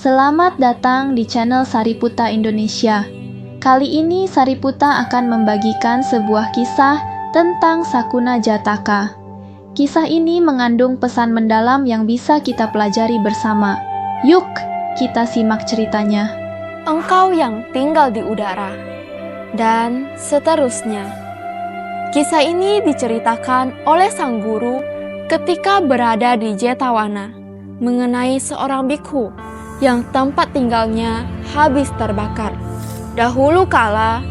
Selamat datang di channel Sariputa Indonesia. Kali ini Sariputa akan membagikan sebuah kisah tentang Sakuna Jataka. Kisah ini mengandung pesan mendalam yang bisa kita pelajari bersama. Yuk, kita simak ceritanya. Engkau yang tinggal di udara, dan seterusnya. Kisah ini diceritakan oleh sang guru ketika berada di Jetawana, mengenai seorang bikhu yang tempat tinggalnya habis terbakar. Dahulu kala,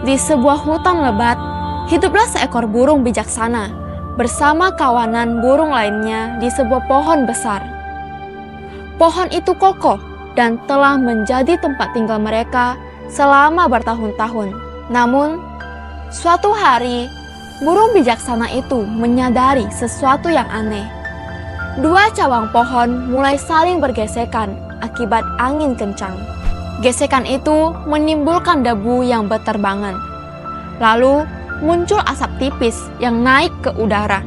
di sebuah hutan lebat, hiduplah seekor burung bijaksana bersama kawanan burung lainnya di sebuah pohon besar. Pohon itu kokoh dan telah menjadi tempat tinggal mereka selama bertahun-tahun. Namun, suatu hari, burung bijaksana itu menyadari sesuatu yang aneh. Dua cabang pohon mulai saling bergesekan akibat angin kencang. Gesekan itu menimbulkan debu yang berterbangan. Lalu muncul asap tipis yang naik ke udara.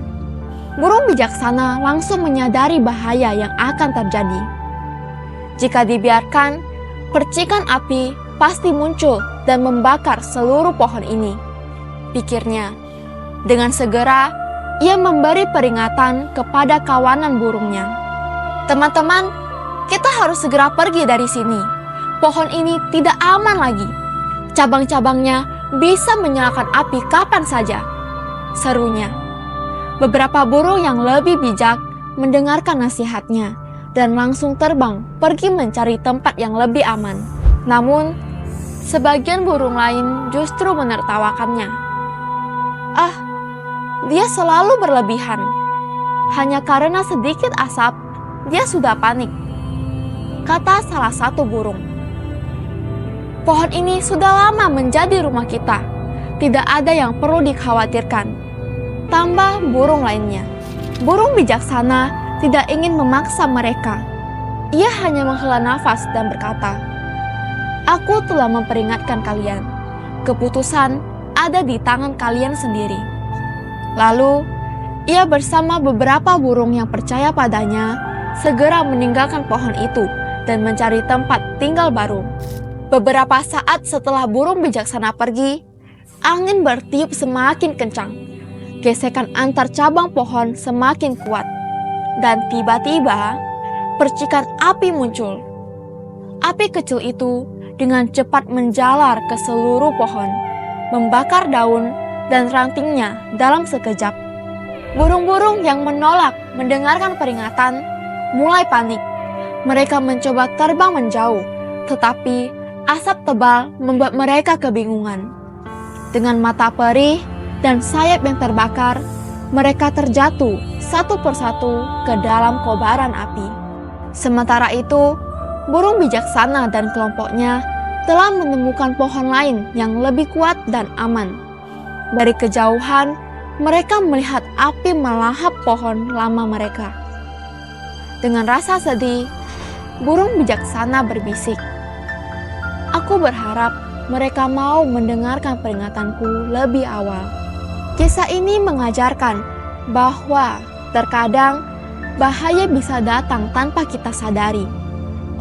Burung bijaksana langsung menyadari bahaya yang akan terjadi. Jika dibiarkan, percikan api pasti muncul dan membakar seluruh pohon ini, pikirnya. Dengan segera, ia memberi peringatan kepada kawanan burungnya. Teman-teman, kita harus segera pergi dari sini. Pohon ini tidak aman lagi. Cabang-cabangnya bisa menyalakan api kapan saja, serunya. Beberapa burung yang lebih bijak mendengarkan nasihatnya dan langsung terbang pergi mencari tempat yang lebih aman. Namun, sebagian burung lain justru menertawakannya. Dia selalu berlebihan. Hanya karena sedikit asap, dia sudah panik, kata salah satu burung. Pohon ini sudah lama menjadi rumah kita. Tidak ada yang perlu dikhawatirkan, tambah burung lainnya. Burung bijaksana tidak ingin memaksa mereka. Ia hanya menghela nafas dan berkata, "Aku telah memperingatkan kalian. Keputusan ada di tangan kalian sendiri." Lalu, ia bersama beberapa burung yang percaya padanya segera meninggalkan pohon itu dan mencari tempat tinggal baru. Beberapa saat setelah burung bijaksana pergi, angin bertiup semakin kencang. Gesekan antar cabang pohon semakin kuat. Dan tiba-tiba, percikan api muncul. Api kecil itu dengan cepat menjalar ke seluruh pohon, membakar daun dan rantingnya dalam sekejap. Burung-burung yang menolak mendengarkan peringatan mulai panik. Mereka mencoba terbang menjauh, tetapi asap tebal membuat mereka kebingungan. Dengan mata perih dan sayap yang terbakar, mereka terjatuh satu persatu ke dalam kobaran api. Sementara itu, burung bijaksana dan kelompoknya telah menemukan pohon lain yang lebih kuat dan aman. Dari kejauhan, mereka melihat api melahap pohon lama mereka. Dengan rasa sedih, burung bijaksana berbisik, "Aku berharap mereka mau mendengarkan peringatanku lebih awal." Kisah ini mengajarkan bahwa terkadang bahaya bisa datang tanpa kita sadari.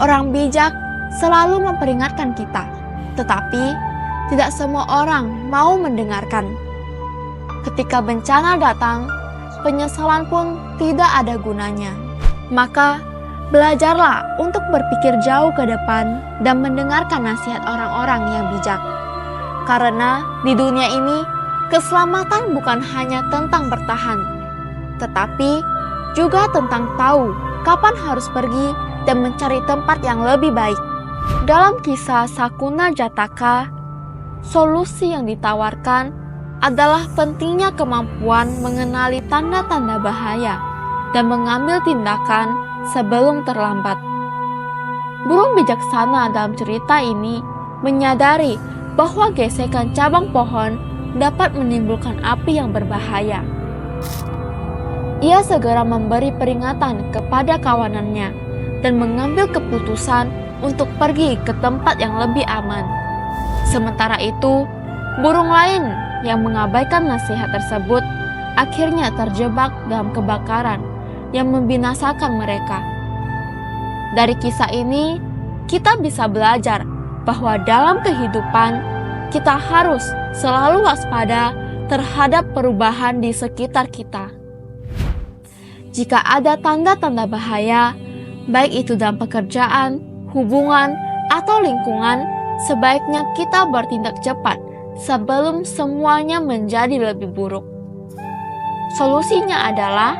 Orang bijak selalu memperingatkan kita, tetapi tidak semua orang mau mendengarkan. Ketika bencana datang, penyesalan pun tidak ada gunanya. Maka, belajarlah untuk berpikir jauh ke depan dan mendengarkan nasihat orang-orang yang bijak. Karena di dunia ini, keselamatan bukan hanya tentang bertahan, tetapi juga tentang tahu kapan harus pergi dan mencari tempat yang lebih baik. Dalam kisah Sakuna Jataka, solusi yang ditawarkan adalah pentingnya kemampuan mengenali tanda-tanda bahaya dan mengambil tindakan sebelum terlambat. Burung bijaksana dalam cerita ini menyadari bahwa gesekan cabang pohon dapat menimbulkan api yang berbahaya. Ia segera memberi peringatan kepada kawanannya dan mengambil keputusan untuk pergi ke tempat yang lebih aman. Sementara itu, burung lain yang mengabaikan nasihat tersebut akhirnya terjebak dalam kebakaran yang membinasakan mereka. Dari kisah ini, kita bisa belajar bahwa dalam kehidupan kita harus selalu waspada terhadap perubahan di sekitar kita. Jika ada tanda-tanda bahaya, baik itu dalam pekerjaan, hubungan, atau lingkungan, sebaiknya kita bertindak cepat sebelum semuanya menjadi lebih buruk. Solusinya adalah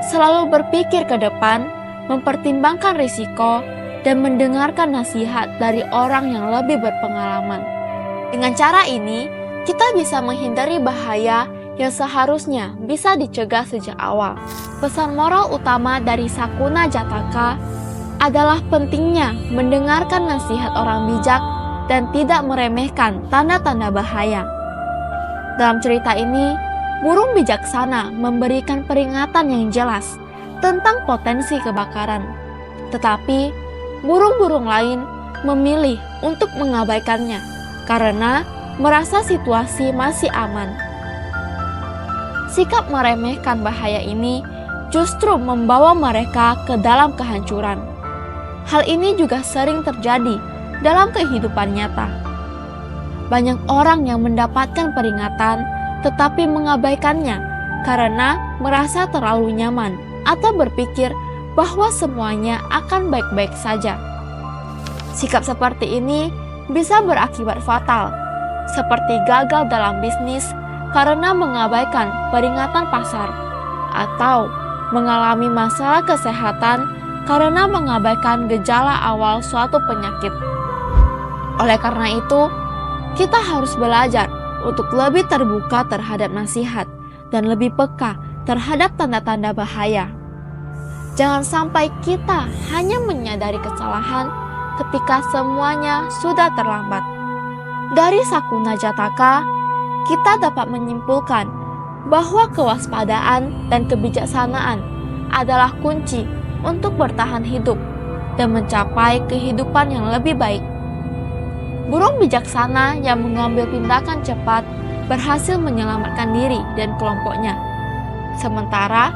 selalu berpikir ke depan, mempertimbangkan risiko, dan mendengarkan nasihat dari orang yang lebih berpengalaman. Dengan cara ini, kita bisa menghindari bahaya yang seharusnya bisa dicegah sejak awal. Pesan moral utama dari Sakuna Jataka adalah pentingnya mendengarkan nasihat orang bijak dan tidak meremehkan tanda-tanda bahaya. Dalam cerita ini, burung bijaksana memberikan peringatan yang jelas tentang potensi kebakaran. Tetapi, burung-burung lain memilih untuk mengabaikannya karena merasa situasi masih aman. Sikap meremehkan bahaya ini justru membawa mereka ke dalam kehancuran. Hal ini juga sering terjadi dalam kehidupan nyata. Banyak orang yang mendapatkan peringatan tetapi mengabaikannya karena merasa terlalu nyaman atau berpikir bahwa semuanya akan baik-baik saja. Sikap seperti ini bisa berakibat fatal, seperti gagal dalam bisnis karena mengabaikan peringatan pasar, atau mengalami masalah kesehatan karena mengabaikan gejala awal suatu penyakit. Oleh karena itu, kita harus belajar untuk lebih terbuka terhadap nasihat dan lebih peka terhadap tanda-tanda bahaya. Jangan sampai kita hanya menyadari kesalahan ketika semuanya sudah terlambat. Dari Sakuna Jataka, kita dapat menyimpulkan bahwa kewaspadaan dan kebijaksanaan adalah kunci untuk bertahan hidup dan mencapai kehidupan yang lebih baik. Burung bijaksana yang mengambil tindakan cepat berhasil menyelamatkan diri dan kelompoknya. Sementara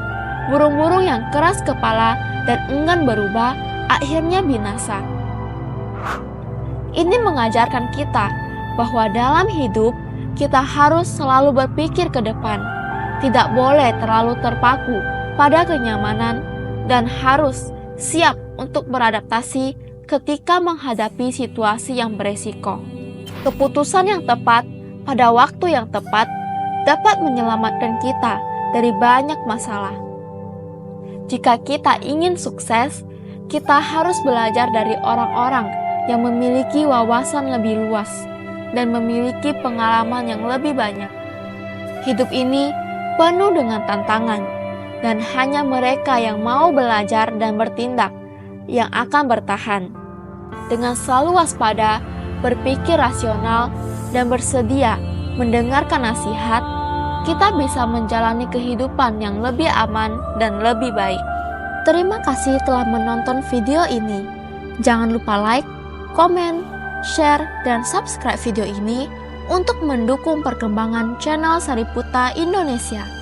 burung-burung yang keras kepala dan enggan berubah akhirnya binasa. Ini mengajarkan kita bahwa dalam hidup kita harus selalu berpikir ke depan, tidak boleh terlalu terpaku pada kenyamanan, dan harus siap untuk beradaptasi ketika menghadapi situasi yang beresiko. Keputusan yang tepat pada waktu yang tepat dapat menyelamatkan kita dari banyak masalah. Jika kita ingin sukses, kita harus belajar dari orang-orang yang memiliki wawasan lebih luas dan memiliki pengalaman yang lebih banyak. Hidup ini penuh dengan tantangan, dan hanya mereka yang mau belajar dan bertindak yang akan bertahan. Dengan selalu waspada, berpikir rasional, dan bersedia mendengarkan nasihat, kita bisa menjalani kehidupan yang lebih aman dan lebih baik. Terima kasih telah menonton video ini. Jangan lupa like, komen, share, dan subscribe video ini untuk mendukung perkembangan channel Sariputta Indonesia.